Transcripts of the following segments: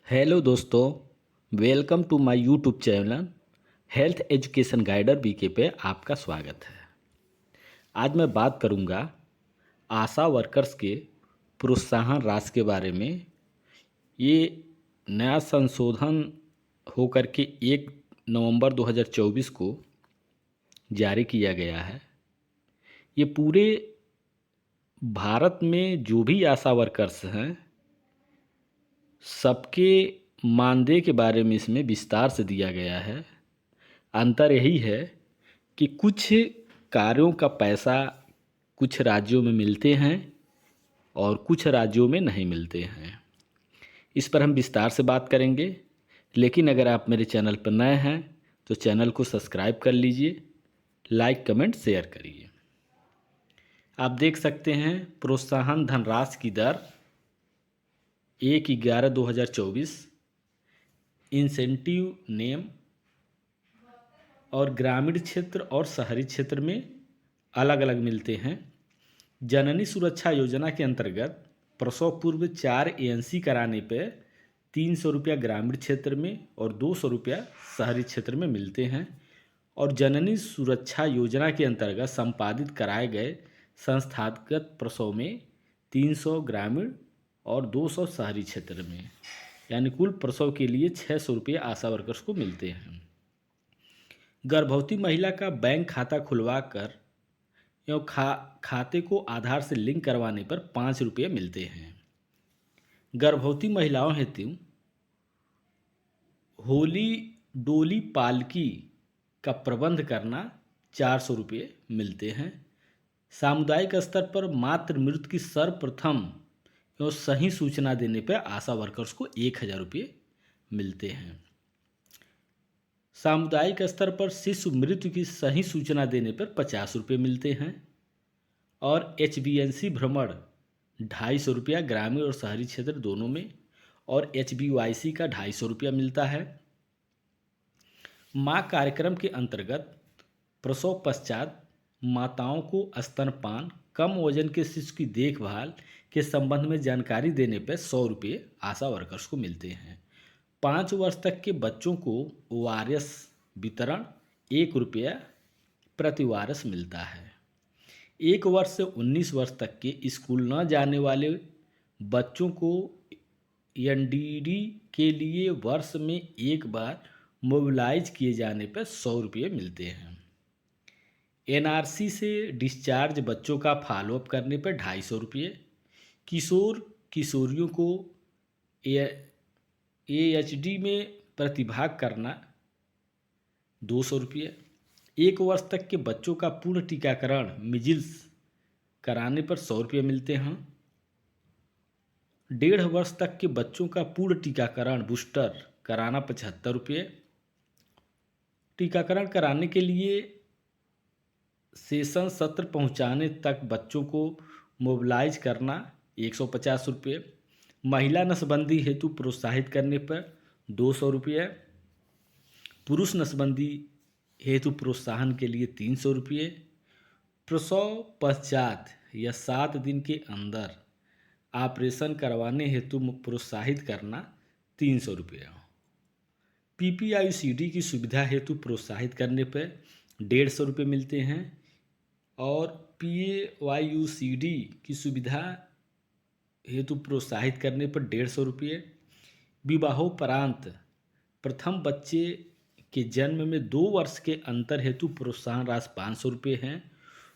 Hello दोस्तों, welcome to my YouTube channel health education guider BK पे आपका स्वागत है। आज मैं बात करूंगा आशा वर्कर्स के प्रोत्साहन राशि के बारे में। ये नया संशोधन होकर के 1 नवंबर 2024 को जारी किया गया है। ये पूरे भारत में जो भी आशा वर्कर्स हैं सबके मानदेय के बारे में इसमें विस्तार से दिया गया है। अंतर यही है कि कुछ कार्यों का पैसा कुछ राज्यों में मिलते हैं और कुछ राज्यों में नहीं मिलते हैं। इस पर हम विस्तार से बात करेंगे, लेकिन अगर आप मेरे चैनल पर नए हैं तो चैनल को सब्सक्राइब कर लीजिए, लाइक कमेंट शेयर करिए। आप देख सकते हैं प्रोत्साहन धनराशि की दर 1/11/2024 इंसेंटिव नेम और ग्रामीण क्षेत्र और शहरी क्षेत्र में अलग अलग मिलते हैं। जननी सुरक्षा योजना के अंतर्गत प्रसव पूर्व 4 ANC कराने पर 300 रुपया ग्रामीण क्षेत्र में और 200 रुपया शहरी क्षेत्र में मिलते हैं। और जननी सुरक्षा योजना के अंतर्गत संपादित कराए गए संस्थागत प्रसव में 300 ग्रामीण और 200 शहरी क्षेत्र में, यानी कुल प्रसव के लिए 600 रुपये आशा वर्कर्स को मिलते हैं। गर्भवती महिला का बैंक खाता खुलवा कर एवं खाते को आधार से लिंक करवाने पर 5 रुपये मिलते हैं। गर्भवती महिलाओं हेतु होली डोली पालकी का प्रबंध करना 400 रुपये मिलते हैं। सामुदायिक स्तर पर मातृ मृत्यु की सर्वप्रथम एवं सही सूचना देने पर आशा वर्कर्स को 1000 रुपये मिलते हैं। सामुदायिक स्तर पर शिशु मृत्यु की सही सूचना देने पर 50 रुपये मिलते हैं। और HBNC भ्रमण 250 रुपया ग्रामीण और शहरी क्षेत्र दोनों में, और HBYC का 250 रुपया मिलता है। माँ कार्यक्रम के अंतर्गत प्रसव पश्चात माताओं को स्तनपान, कम वजन के शिशु की देखभाल के संबंध में जानकारी देने पर 100 रुपये आशा वर्कर्स को मिलते हैं। 5 वर्ष तक के बच्चों को ORS वितरण 1 रुपया प्रति वारस मिलता है। 1 वर्ष से 19 वर्ष तक के स्कूल न जाने वाले बच्चों को NDD के लिए वर्ष में एक बार मोबिलाइज किए जाने पर 100 रुपये मिलते हैं। NRC से डिस्चार्ज बच्चों का फॉलोअप करने पर 250 रुपये। किशोर किशोरियों को AHD में प्रतिभाग करना 200 रुपये। 1 वर्ष तक के बच्चों का पूर्ण टीकाकरण मिजिल्स कराने पर 100 रुपये मिलते हैं। 1.5 वर्ष तक के बच्चों का पूर्ण टीकाकरण बूस्टर कराना 75 रुपये। टीकाकरण कराने के लिए सेशन सत्र पहुंचाने तक बच्चों को मोबिलाइज करना 150 रुपये। महिला नसबंदी हेतु प्रोत्साहित करने पर 200 रुपये। पुरुष नसबंदी हेतु प्रोत्साहन के लिए 300 रुपये। प्रसव पश्चात या 7 दिन के अंदर ऑपरेशन करवाने हेतु प्रोत्साहित करना 300 रुपये। PPICD की सुविधा हेतु प्रोत्साहित करने पर 150 रुपये मिलते हैं। और PAYUCD की सुविधा हेतु प्रोत्साहित करने पर 150 रुपये। विवाहोपरांत प्रथम बच्चे के जन्म में 2 वर्ष के अंतर हेतु प्रोत्साहन राशि 500 रुपये हैं।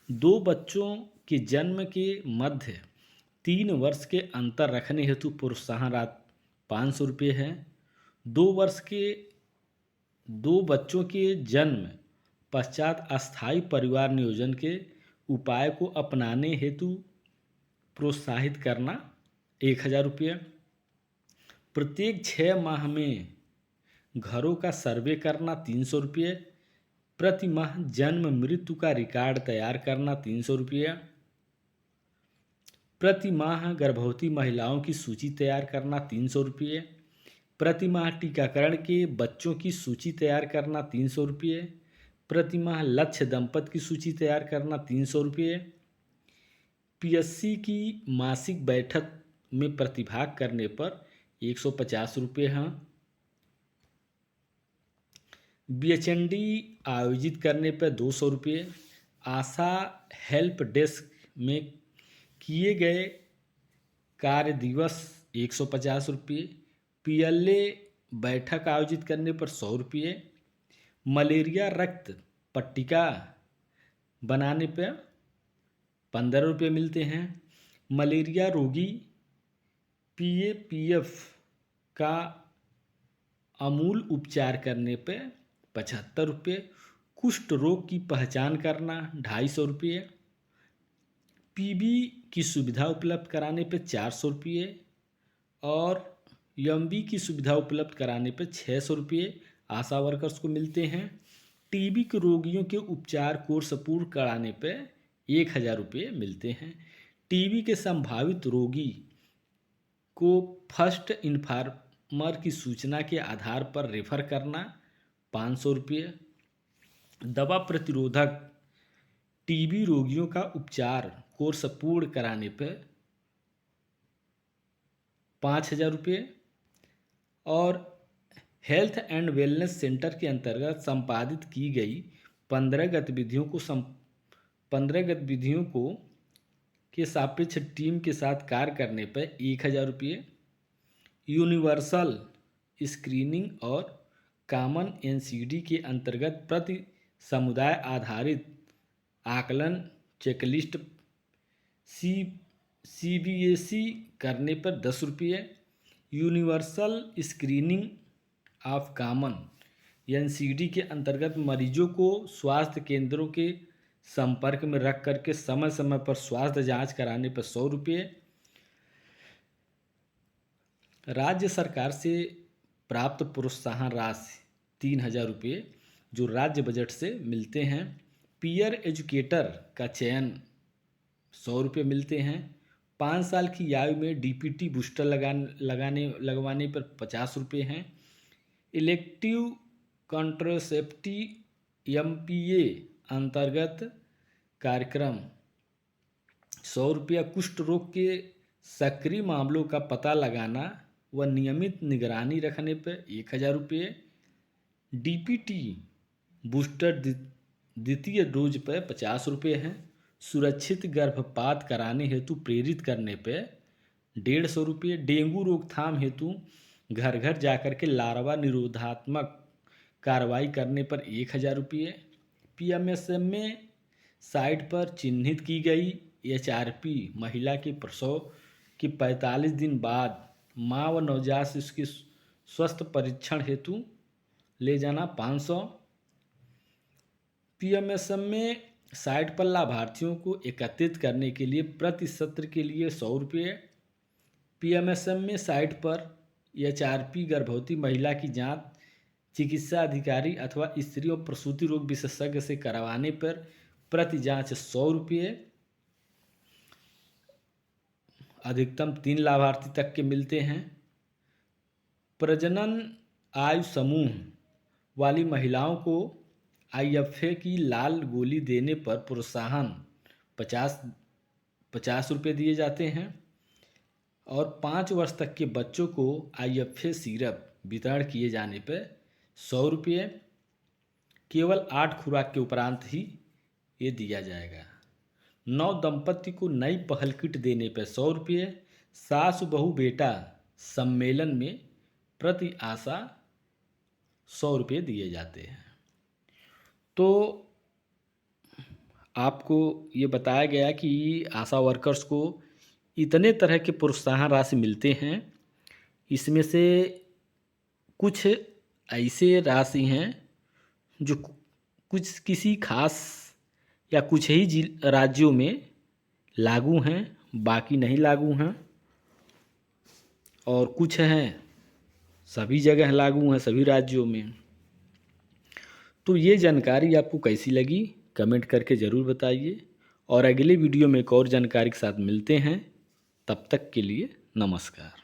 2 बच्चों के जन्म के मध्य 3 वर्ष के अंतर रखने हेतु प्रोत्साहन राशि 500 रुपये है। 2 बच्चों के जन्म पश्चात अस्थायी परिवार नियोजन के उपाय को अपनाने हेतु प्रोत्साहित करना 1000 रुपये। प्रत्येक 6 माह में घरों का सर्वे करना 300 रुपये। प्रति माह जन्म मृत्यु का रिकॉर्ड तैयार करना 300 रुपये। प्रति माह गर्भवती महिलाओं की सूची तैयार करना 300 रुपये। प्रति माह टीकाकरण के बच्चों की सूची तैयार करना 300 रुपये। प्रति माह लक्ष्य दंपत की सूची तैयार करना 300 रुपये। PSC की मासिक बैठक में प्रतिभाग करने पर 150 रुपये हैं। BHND आयोजित करने पर 200 रुपये। आशा हेल्प डेस्क में किए गए कार्य दिवस 150 रुपये। PLA बैठक आयोजित करने पर 100 रुपये। मलेरिया रक्त पट्टिका बनाने पर 15 रुपये मिलते हैं। मलेरिया रोगी PAPF का अमूल उपचार करने पे 75 रुपये। कुष्ठ रोग की पहचान करना 250 रुपये। PB की सुविधा उपलब्ध कराने पे 400 रुपये और MB की सुविधा उपलब्ध कराने पे 600 रुपये आशा वर्कर्स को मिलते हैं। TB के रोगियों के उपचार कोर्स पूर्ण कराने पे 1000 रुपये मिलते हैं। TB के संभावित रोगी को फर्स्ट इन्फॉर्मर की सूचना के आधार पर रेफर करना 500 रुपये। दवा प्रतिरोधक TB रोगियों का उपचार कोर्स पूर्ण कराने पर 5000 रुपये और हेल्थ एंड वेलनेस सेंटर के अंतर्गत संपादित की गई 15 गतिविधियों को के सापेक्ष टीम के साथ कार्य करने पर 1000 रुपये। यूनिवर्सल स्क्रीनिंग और कॉमन NCD के अंतर्गत प्रति समुदाय आधारित आकलन चेकलिस्ट CBAC करने पर 10 रुपये। Universal screening of common NCD के अंतर्गत मरीजों को स्वास्थ्य केंद्रों के संपर्क में रख करके समय समय पर स्वास्थ्य जांच कराने पर 100 रुपये। राज्य सरकार से प्राप्त प्रोत्साहन राशि 3000 रुपये जो राज्य बजट से मिलते हैं। पीयर एजुकेटर का चयन 100 रुपये मिलते हैं। 5 साल की आयु में DPT बूस्टर लगवाने पर 50 रुपये हैं। इलेक्टिव कॉन्ट्रासेप्टिव MPA अंतर्गत कार्यक्रम 100 रुपया। कुष्ठ रोग के सक्रिय मामलों का पता लगाना व नियमित निगरानी रखने पर 1000 रुपये। DPT बूस्टर द्वितीय डोज पर 50 रुपये हैं। सुरक्षित गर्भपात कराने हेतु प्रेरित करने पर 150 रुपये। डेंगू रोकथाम हेतु घर घर जाकर के लार्वा निरोधात्मक कार्रवाई करने पर 1000 रुपये। PMSMA साइट पर चिन्हित की गई HRP महिला के प्रसव के 45 दिन बाद माँ व नवजात शिशु के स्वास्थ्य परीक्षण हेतु ले जाना 500। PMSMA साइट पर लाभार्थियों को एकत्रित करने के लिए प्रति सत्र के लिए 100 रुपये। PMSMA साइट पर HRP गर्भवती महिला की जांच चिकित्सा अधिकारी अथवा स्त्री और प्रसूति रोग विशेषज्ञ से करवाने पर प्रति जांच 100 रुपये। अधिकतम 3 लाभार्थी तक के मिलते हैं। प्रजनन आयु समूह वाली महिलाओं को IFA की लाल गोली देने पर प्रोत्साहन 50 रुपये दिए जाते हैं और 5 वर्ष तक के बच्चों को IFA सिरप वितरण किए जाने पर 100 रुपये। केवल 8 खुराक के उपरांत ही ये दिया जाएगा। नव दंपति को नई पहल किट देने पर 100 रुपये। सास बहू बेटा सम्मेलन में प्रति आशा 100 रुपये दिए जाते हैं। तो आपको ये बताया गया कि आशा वर्कर्स को इतने तरह के प्रोत्साहन राशि मिलते हैं। इसमें से कुछ ऐसे राशि हैं जो कुछ किसी खास या कुछ ही राज्यों में लागू हैं, बाकी नहीं लागू हैं, और कुछ हैं सभी जगह लागू हैं, सभी राज्यों में। तो ये जानकारी आपको कैसी लगी कमेंट करके ज़रूर बताइए और अगले वीडियो में एक और जानकारी के साथ मिलते हैं। तब तक के लिए नमस्कार।